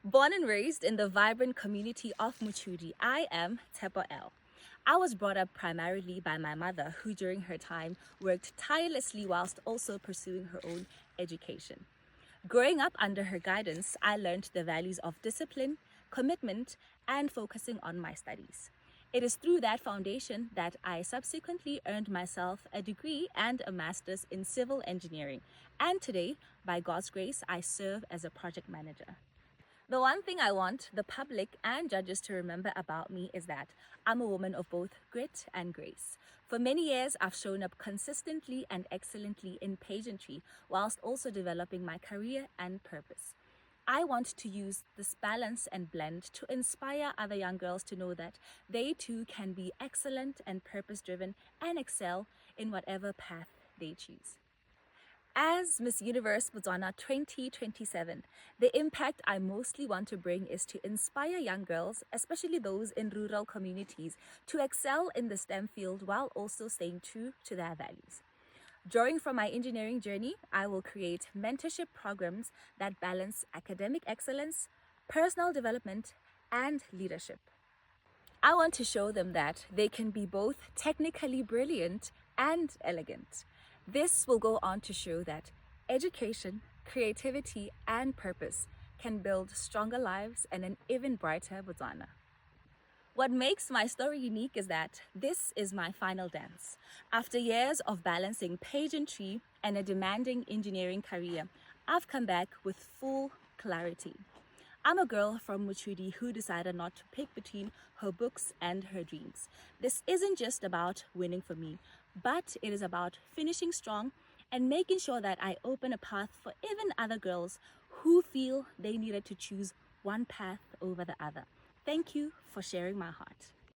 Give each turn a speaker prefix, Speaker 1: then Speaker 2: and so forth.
Speaker 1: Born and raised in the vibrant community of Mochudi, I am Tshepo L. I was brought up primarily by my mother, who during her time worked tirelessly whilst also pursuing her own education. Growing up under her guidance, I learned the values of discipline, commitment, and focusing on my studies. It is through that foundation that I subsequently earned myself a degree and a master's in civil engineering. And today, by God's grace, I serve as a project manager. The one thing I want the public and judges to remember about me is that I'm a woman of both grit and grace. For many years, I've shown up consistently and excellently in pageantry, whilst also developing my career and purpose. I want to use this balance and blend to inspire other young girls to know that they too can be excellent and purpose driven and excel in whatever path they choose. As Miss Universe Botswana 2027, the impact I mostly want to bring is to inspire young girls, especially those in rural communities, to excel in the STEM field while also staying true to their values. Drawing from my engineering journey, I will create mentorship programs that balance academic excellence, personal development, and leadership. I want to show them that they can be both technically brilliant and elegant. This will go on to show that education, creativity, and purpose can build stronger lives and an even brighter Botswana. What makes my story unique is that this is my final dance. After years of balancing pageantry and a demanding engineering career, I've come back with full clarity. I'm a girl from Mochudi who decided not to pick between her books and her dreams. This isn't just about winning for me, but it is about finishing strong and making sure that I open a path for even other girls who feel they needed to choose one path over the other. Thank you for sharing my heart.